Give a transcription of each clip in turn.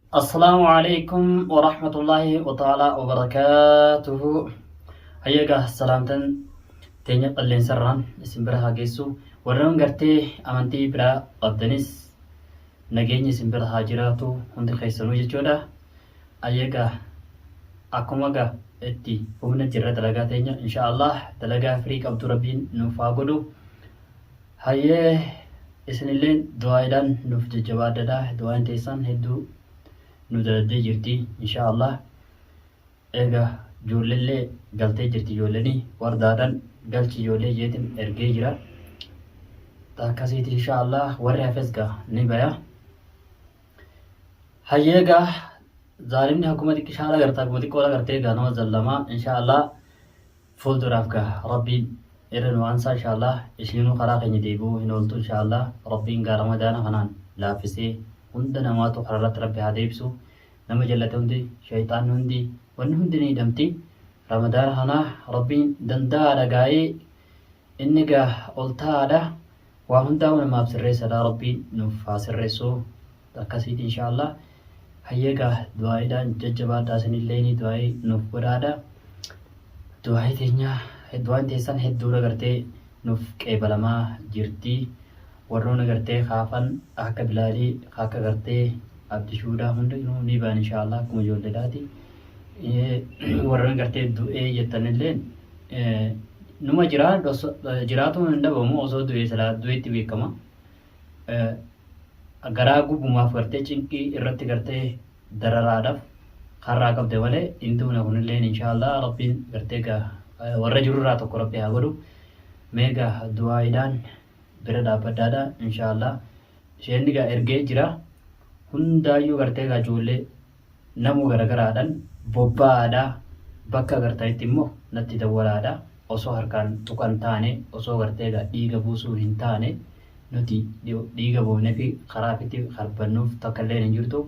السلام عليكم ورحمة الله وتعالى وبركاته. هيا سلامتن تيني قلين سران اسم برها جيسو ورن قرتي أمانتي برا قبدنس نجيني اسم برها جراتو هند خيسنو جودا. هيا أكمل اتي ومن جرة تلقى تيني إن شاء الله تلقى فريق عبد ربين نفاقدو. هيا اسن اللين دعاء نفج جواد دعاء تيسان هدو ندردي جرتي إن شاء الله. إيجا جوللي قلتي جرتي جولني وردادن قلتي جولي جيتم إرجي جرا تاكسيت إن شاء الله ورها فزقا نبايا. هيجا ظالمني حكومتي كشارة قرتا حكومتي كولا قرتي غانو زلما إن شاء الله فول درافكا ربي إرن وانسا إن شاء الله إشلينو خلاق نديبو هنولتو إن شاء الله ربي نقارما دانا خنان لافسي هندنا ما تقررت ربي هديبسو نما جلت هندي شيطان هندي ون هندني دمتي رمضان هنا ربي دندا رجاي إنجا قلتها ده وهندا ونما بسرس ده ربي نفاسرسو تكسيت إن شاء الله. هيجا دعاء ده ججبا داسن الليني دعاء نفبرادا دعاء تينيا دعاء تيسان هدورا کرتے نف قبلما جرتي warroon agartee kaafan akka bilaalii akka agartee abdishuudhaa hundinuu ni baan inshaallah akkuma ijoolleedhaati. Warroon agartee du'ee jettanilleen numa jiraatu hin dhabamu osoo du'ee silaa du'eetti beekama. Garaa gubumaaf gartee cinqii irratti gartee dararaadhaaf karraa qabde malee intuuna kunilleen inshaallah rabbiin gartee warra jirurraa tokko rabbi haa godhu. Meega du'aaidhaan bira dhaabbadhaadha inshaallah. Isheen egaa ergee jira hundaayyuu gartee egaa ijoollee namuu garagaraadhaan bobba'aadha bakka gartanitti immoo natti dawwalaadha osoo harkaan tuqan taane osoo gartee egaa dhiiga buusuu hin taane nuti dhiiga boonee fi karaa fitti karbannuuf takka illee hin jirtu.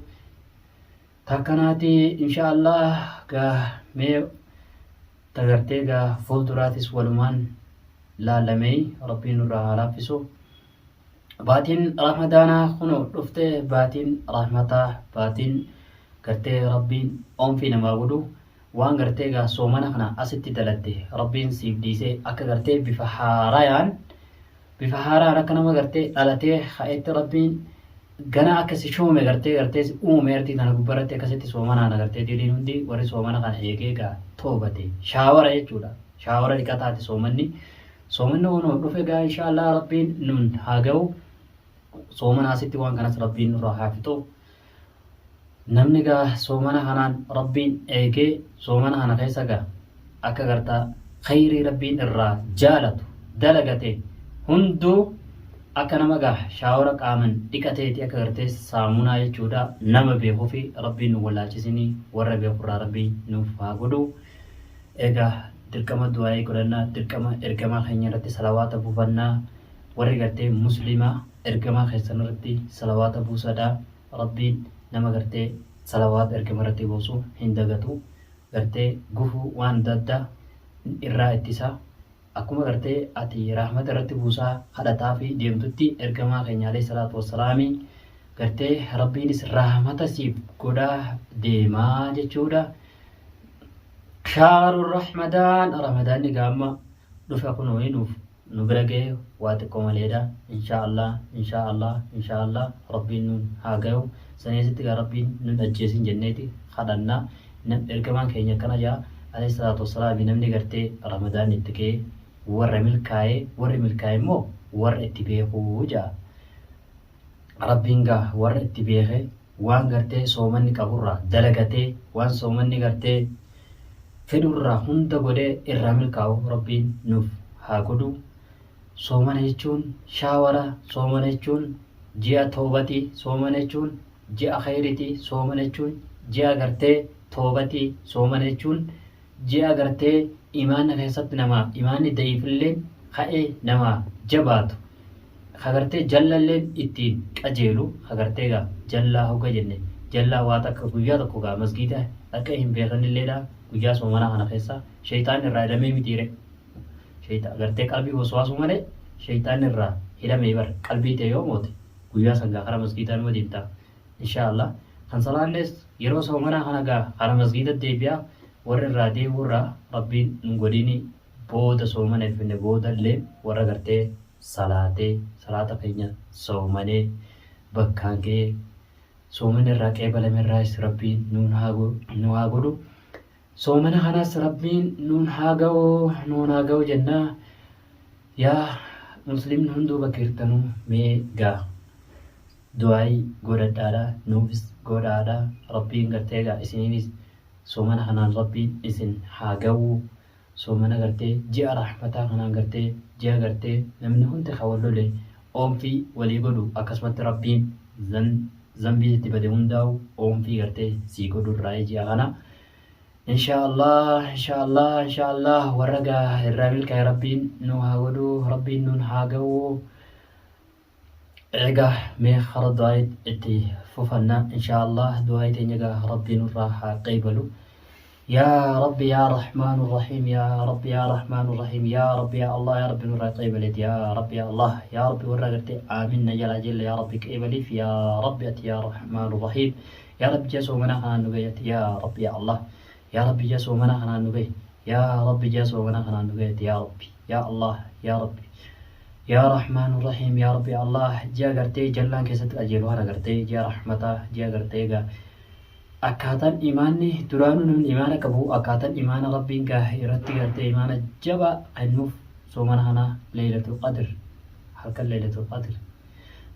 Takkanaati inshaallah gaa mee tagartee egaa fuulduraatis walumaan laalamee rabbiin nurraa haa laaffisu. Baatiin ramadaanaa kuno dhufte baatiin rahmataa baatiin gartee rabbiin oomfii namaa godhu waan gartee egaa soomana kana asitti dalatte rabbiin siif dhiisee akka gartee bifa haaraan akka nama gartee dhalatee ka'etti rabbiin gana akkasi shoome gartee uume artii kana gubbaratti akkasitti soomanaan gartee diriin hundi warri soomana kana eegee egaa toobate shaawara jechuudha. Shaawara dhiqataati soomanni. Soomana ono dhufe gaa inshaallah rabbiin nun haa ga'u. Soomana asitti waan kanas rabbiin nurraa haa fixu. Namni gaa soomana kanaan rabbiin eegee soomana kana keessa gaa akka gartaa khayrii rabbiin irraa jaalatu dalagate hunduu akka nama gaa shaawara qaaman dhiqateeti akka gartee saamunaa jechuudha nama beekuu fi rabbiin nu wallaalchisinii warra beekurraa rabbiin nuuf haa godhu. Egaa dirqama du'aa'ee godhannaa dirqama ergamaa keenya irratti salawaata buufannaa warri gartee muslimaa ergamaa keessan irratti salawaata buusadhaa. Rabbiin nama gartee salawaata ergama irratti buusu hin dagatu gartee gufuu waan adda addaa irraa ittisa. Akkuma gartee ati rahmata irratti buusaa kadhataa fi deemtutti ergamaa keenya alayhi salaatu wassalaamii gartee rabbiinis rahmata siif godhaa deemaa jechuudha. شهر الرحمن رمضان قام دفع كنوين نبرجه واتكم عليها إن شاء الله ربي نون هاجو سنيست ربي نون أجهزين جنتي خدنا نركمان كينيا كنا جا عليه الصلاة والسلام بنمني قرتي رمضان نتكي ور ملكاي مو ور اتبيه وجا ربي نجا ور اتبيه وان قرتي سومني كبرة دلقتي وان سومني قرتي fedurraa hunda godhee irraa milkaa'u rabbiin nuuf haa godhu. Soomana jechuun shaawara, soomana jechuun ji'a toobatii, soomana jechuun ji'a khayritii, soomana jechuun ji'a gartee toobatii, soomana jechuun ji'a gartee imaana keessatti namaa imaanni da'iifillee ka'ee namaa jabaatu hagartee jallalleen ittiin qajeelu hagartee gaa jallaa hoga jenne jallaa waa takka guyyaa tokko gaa masgiida akka hin beekanilleedha. Guyyaa soomana kana keessa shaytaan irraa hidhamee mitiire shaytaan gartee qalbii waswaasu malee shaytaan irraa hidhamee bar qalbii ta'e yoo moote guyyaa sangaa kara masgiidaan wadiin ta'a inshaallah. kan salaannes yeroo soomana kana gaa hara masgiida deebi'a warra irraa deebi'urraa rabbiin nu godhini booda soomana finne booda illee warra gartee salaata keenya soomanee bakkaan ga'ee soomana irraa qeebalame irraas rabbiin nu haa godhu soomana kanas rabbiin nuun haa ga'u jennaa yaa muslimni hunduu bakka jirtanuu mee gaa du'aayi godhadhaadha nuufis godhaadha rabbiin gartee gaa isiniinis soomana kanaan rabbiin isin haa ga'u soomana gartee ji'a rahmataa kanaan gartee ji'a gartee namni hundi hawallole oomfii walii godhu akkasumatti rabbiin zambii itti bade hundaa'u oomfii gartee sii godhu irraa ji'a kana inshaallah warra gaa irraa milkaa'e rabbiin nu haa godhu rabbiin nun haa ga'u egaa mee hara du'aayi itti fufanna inshaallah du'aayi teenya gaa rabbiin irraa haa qeebalu يا ربي يا رحمن الرحيم يا ربي يا رحمن الرحيم يا ربي يا الله يا ربي نور قيبلت يا ربي يا الله يا ربي ورقت آمين نجل أجل يا ربي قيبلي يا ربي يا رحمن الرحيم يا ربي جسو منا خنا نبيت يا ربي يا الله يا ربي جسو منا خنا نبي يا ربي جسو منا خنا نبيت يا ربي يا الله يا ربي يا رحمن الرحيم يا ربي يا الله جا قرتي جلان كيست أجل ورا قرتي جا رحمته جا قرتي akkaataan imaanni duraanuu namni imaana qabu akkaataan imaana rabbiin gaa irratti gartee imaana jaba kennuuf soomana kana leelatul qadr halkan leelatul qadr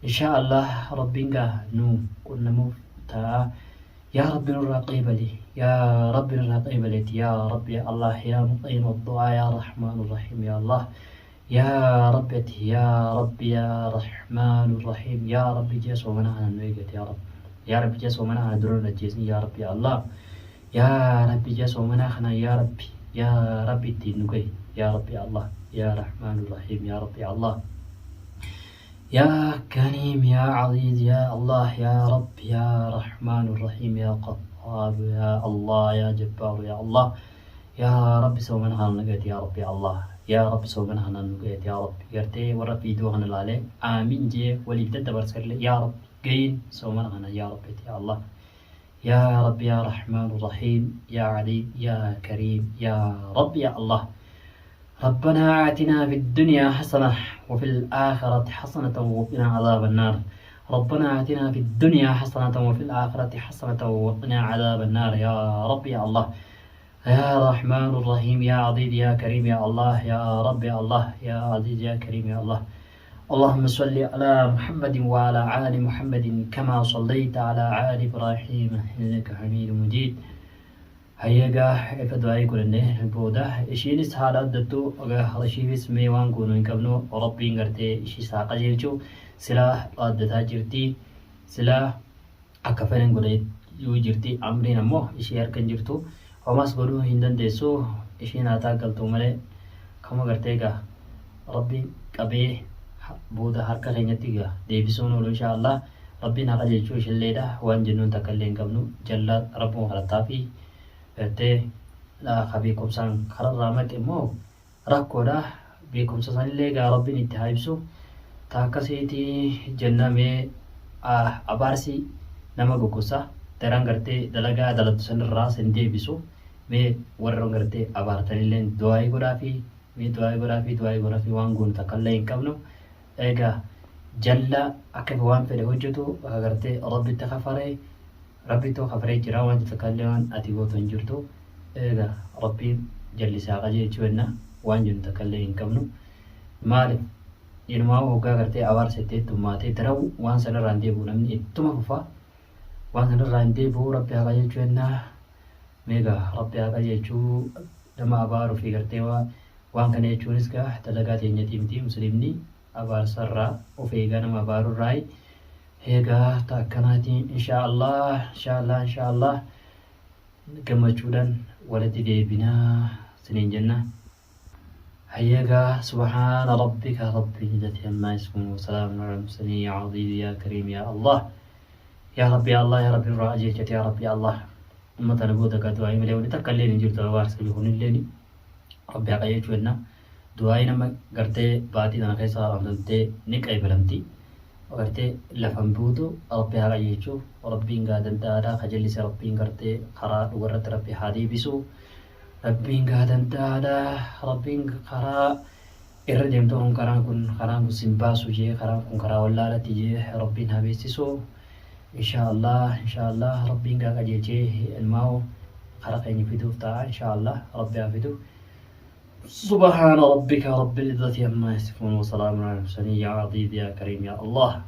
inshaallah rabbiin gaa nu qunnamuuf ta'a yaa rabbi nurraa qeebali yaa rabbi nurraa qeebalit yaa rabbi ya allah yaa muqiima addu'aa yaa rahmaanu rahiim ya allah يا ربي يا ربي يا رحمن الرحيم يا ربي جي صومنا على النويقة يا رب يا ربي جا صومنا على درون الجيزني يا ربي يا الله يا ربي جا صومنا خنا يا ربي تنوكي يا ربي يا الله يا رحمن الرحيم يا ربي يا الله يا كريم يا عزيز يا الله يا رب يا رحمن الرحيم يا قهار يا الله يا جبار يا الله يا ربي صومنا على النويقة يا ربي يا الله يا رب صوبنا هنا نقيت يا رب يرتي ورب يدوهن العلي آمين جي وليد برسل يا رب قين صوبنا هنا يا رب يا الله يا رب يا رحمن الرحيم يا عليم يا كريم يا رب يا الله ربنا آتنا في الدنيا حسنة وفي الآخرة حسنة وقنا عذاب النار ربنا آتنا في الدنيا حسنة وفي الآخرة حسنة وقنا عذاب النار يا رب يا الله يا رحمن الرحيم يا عزيز يا كريم يا الله يا رب يا الله يا عزيز يا كريم يا الله اللهم صل على محمد وعلى آل محمد كما صليت على آل إبراهيم إنك حميد مجيد هيا إفدعي كلنا بودا إشينس حالات دتو أجا رشيبس ميوان كونو إنكبنو ربي إنغرتي إشي ساقا جيرجو سلاح قادتا جرتي سلاح أكفرن قلت يو جرتي أمرين أمو إشي أركن جرتو وماس قولوا هندن ديسو إشين آتا قلتو ملي كما قرتيقا ربي قبيه بودا حركة خينيتيقا ديبسون ولو إن شاء الله ربي ناقا جيشوش الليلة وان جنون تكالين قبنو جلال ربو خلطافي قرتي لا خبيكم سان خلال رامك إمو ركو دا بيكم سان الليقا ربي نتحايبسو تاكا سيتي جنة مي أبارسي نما قوكوسا تران قرتي دلقا دلتو سن الراس انديبسو mee warra gartee abaartanillee du'aayi godhaafi waan goonu takkallee hin qabnu egaa jalla akka waan fedhe hojjetu gartee rabbitti kafaree jira waan takkallee waan ati gootu hin jirtu egaa rabbiin jallisaa qajeelchuwenna waan jennu takkallee hin qabnu maaliif ilmaa hoggaa gartee abaarsettee tummaatee darawu waan sanarraan deebi'u namni ittuma fufa waan sanarraan deebi'u rabbi haa qajeelchuwenna ميغا ربي هذا يجو لما أبارو في قرتيوا وان كان يجونس كا تلقات ينتيمتي مسلمني أبار سرّا وفي غانا ما بارو راي هيغا تاكناتي إن شاء الله كما جودان ولدي دي بنا سنين جنة هيغا سبحان ربك رب العزة عما يصفون وسلام على المرسلين يا عظيم يا كريم يا الله يا رب يا الله يا رب الراجية يا رب يا الله أمتنا بودا كدعاء مليون تكلين جرت وارس يهون الليني ربي أقيت ونا دعاء نما قرتي باتي دنا كيسا رمضتي نك أي بلمتي gartee lafan buutu rabbi haa qajeelchu rabbiin gaadan ta'aadha kajallis rabbiin gartee karaa dhugarratti rabbi haa deebisu rabbiin gaadan ta'aadha rabbiin karaa irra deemtu karaan kun sin baasu jee karaan kun karaa wallaalatti jee rabbiin haa beeksisu inshaallah rabbiin gaa qajeelchee ilmaa'u karaa keenya fiduuf ta'a inshaallah rabbi haa fidu سبحان ربك رب العزة عما يصفون وسلام على المرسلين يا عزيز يا كريم يا الله